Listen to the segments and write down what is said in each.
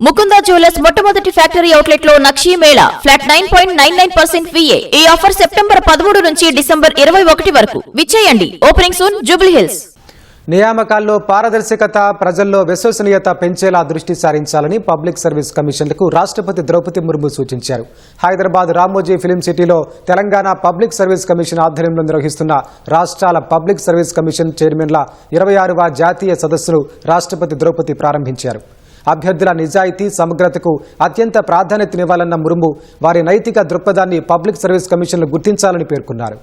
Mukunda jewellers మొట్టమొదటి factory outlet లో నక్షీ మేళా ఫ్లాట్ 9.99% VA. ఈ ఆఫర్ సెప్టెంబర్ 13 నుంచి డిసెంబర్ 21 వరకు. విచ్చేయండి. Opening soon Jubilee Hills. నియామకాల్లో పారదర్శకత, ప్రజల్లో విశ్వసనీయత పెంచేలా దృష్టి సారించాలని పబ్లిక్ సర్వీస్ కమిషన్లకు రాష్ట్రపతి ద్రౌపది ముర్ము సూచించారు. హైదరాబాద్ రామోజీ ఫిలిం సిటీలో తెలంగాణ పబ్లిక్ సర్వీస్ కమిషన్ ఆధ్వర్యంలో నిర్వహిస్తున్న రాష్ట్రాల పబ్లిక్ సర్వీస్ కమిషన్ చైర్మన్ల 26వ జాతీయ సదస్సును రాష్ట్రపతి ద్రౌపది ప్రారంభించారు. అభ్యర్థుల నిజాయితీ, సమగ్రతకు అత్యంత ప్రాధాన్యతనివ్వాలన్న ముర్ము వారి నైతిక దృక్పథాన్ని పబ్లిక్ సర్వీస్ కమిషన్లు గుర్తించాలని పేర్కొన్నారు.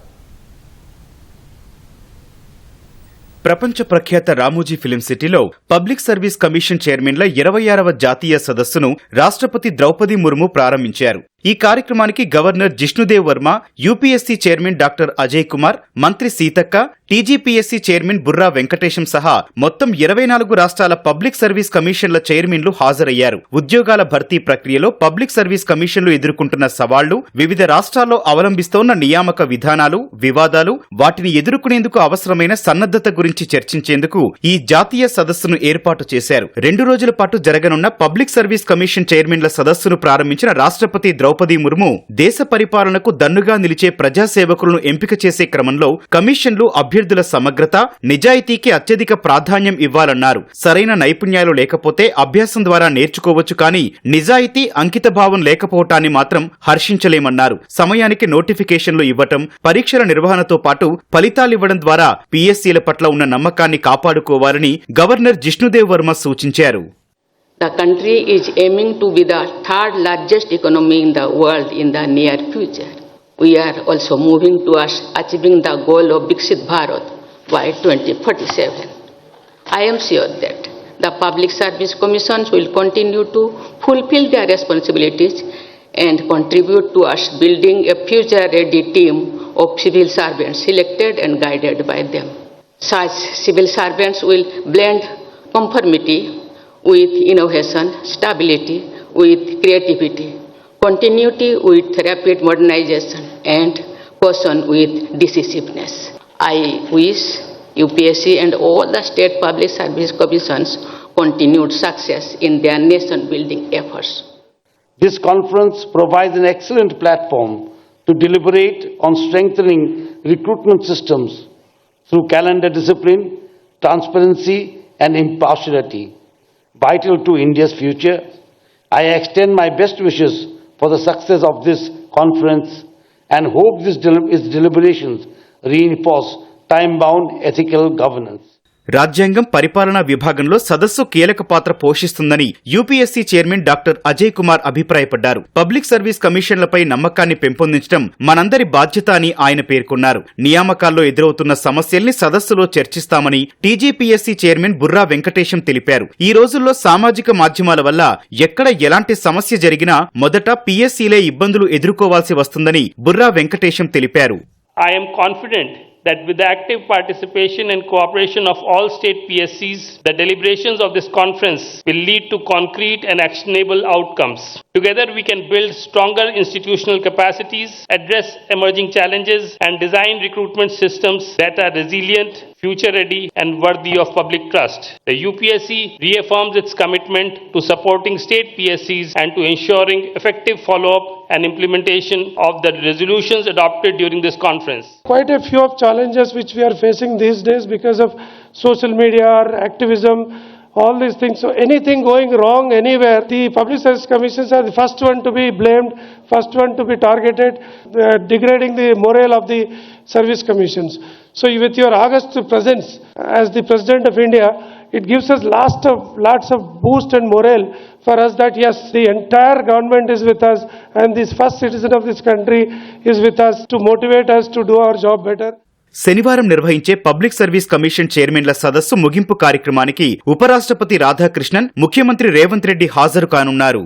ప్రపంచ ప్రఖ్యాత రామోజీ ఫిలిం సిటీలో పబ్లిక్ సర్వీస్ కమిషన్ చైర్మన్ల 26వ జాతీయ సదస్సును రాష్ట్రపతి ద్రౌపది ముర్ము ప్రారంభించారు. ఈ కార్యక్రమానికి governor Jishnu Dev Varma, UPSC chairman doctor Ajay Kumar, మంత్రి సీతక్క, టీజీపీఎస్సీ చైర్మన్ బుర్రా వెంకటేశం సహా మొత్తం 24 రాష్ట్రాల పబ్లిక్ సర్వీస్ కమిషన్ల చైర్మన్లు హాజరయ్యారు. ఉద్యోగాల భర్తీ ప్రక్రియలో పబ్లిక్ సర్వీస్ కమిషన్లు ఎదుర్కొంటున్న సవాళ్లు, వివిధ రాష్ట్రాల్లో అవలంబిస్తోన్న నియామక విధానాలు, వివాదాలు, వాటిని ఎదుర్కొనేందుకు అవసరమైన సన్నద్దత గురించి చర్చించేందుకు ఈ జాతీయ సదస్సును ఏర్పాటు చేశారు. 2 రోజుల పాటు జరగనున్న పబ్లిక్ సర్వీస్ కమిషన్ చైర్మన్ల సదస్సును ప్రారంభించిన రాష్ట్రపతి ద్రౌపది ముర్ము దేశ పరిపాలనకు దన్నుగా నిలిచే ప్రజాసేవకులను ఎంపిక చేసే క్రమంలో కమిషన్లు అభ్యర్థుల సమగ్రత, నిజాయితీకి అత్యధిక ప్రాధాన్యం ఇవ్వాలన్నారు. సరైన నైపుణ్యాలు లేకపోతే అభ్యాసం ద్వారా నేర్చుకోవచ్చు, కానీ నిజాయితీ, అంకితభావం లేకపోవటాన్ని మాత్రం హర్షించలేమన్నారు. సమయానికి నోటిఫికేషన్లు ఇవ్వటం, పరీక్షల నిర్వహణతో పాటు ఫలితాలివ్వడం ద్వారా పీఎస్సీల పట్ల ఉన్న నమ్మకాన్ని కాపాడుకోవాలని గవర్నర్ జిష్ణుదేవ్ వర్మ సూచించారు. The country is aiming to be the third largest economy in the world in the near future. We are also moving towards achieving the goal of Viksit Bharat by 2047. I am sure that the Public Service Commissions will continue to fulfill their responsibilities and contribute towards building a future-ready team of civil servants selected and guided by them. Such civil servants will blend conformity with innovation, stability with creativity, continuity with rapid modernization, and caution with decisiveness. I wish UPSC and all the state public service commissions continued success in their nation-building efforts. This conference provides an excellent platform to deliberate on strengthening recruitment systems through calendar discipline, transparency, and impartiality, vital to India's future. I extend my best wishes for the success of this conference and hope its deliberations reinforce time-bound ethical governance. రాజ్యాంగం, పరిపాలనా విభాగంలో సదస్సు కీలక పాత్ర పోషిస్తుందని UPSC chairman doctor Ajay Kumar అభిప్రాయపడ్డారు. Public service కమిషన్లపై నమ్మకాన్ని పెంపొందించడం మనందరి బాధ్యత అని ఆయన పేర్కొన్నారు. నియామకాల్లో ఎదురవుతున్న సమస్యల్ని సదస్సులో చర్చిస్తామని టీజీపీఎస్సీ చైర్మన్ బుర్రా వెంకటేశం తెలిపారు. ఈ రోజుల్లో సామాజిక మాధ్యమాల వల్ల ఎక్కడ ఎలాంటి సమస్య జరిగినా మొదట పీఎస్సీలే ఇబ్బందులు ఎదుర్కోవాల్సి వస్తుందని బుర్రా వెంకటేశం తెలిపారు. I am confident that with the active participation and cooperation of all state PSCs, the deliberations of this conference will lead to concrete and actionable outcomes. Together we can build stronger institutional capacities, address emerging challenges, and design recruitment systems that are resilient, future-ready, and worthy of public trust. The UPSC reaffirms its commitment to supporting state PSCs and to ensuring effective follow-up and implementation of the resolutions adopted during this conference. Quite a few of challenges which we are facing these days because of social media, activism, all these things. So anything going wrong anywhere, the public service commissions are the first one to be blamed, first one to be targeted, degrading the morale of the service commissions. So with your august presence as the President of India, it gives us lots of boost and morale for us that yes, the entire government is with us and this first citizen of this country is with us to motivate us to do our job better. శనివారం నిర్వహించే public service commission చైర్మన్ల సదస్సు ముగింపు కార్యక్రమానికి ఉపరాష్ట్రపతి రాధాకృష్ణన్, ముఖ్యమంత్రి రేవంత్ రెడ్డి హాజరు కానున్నారు.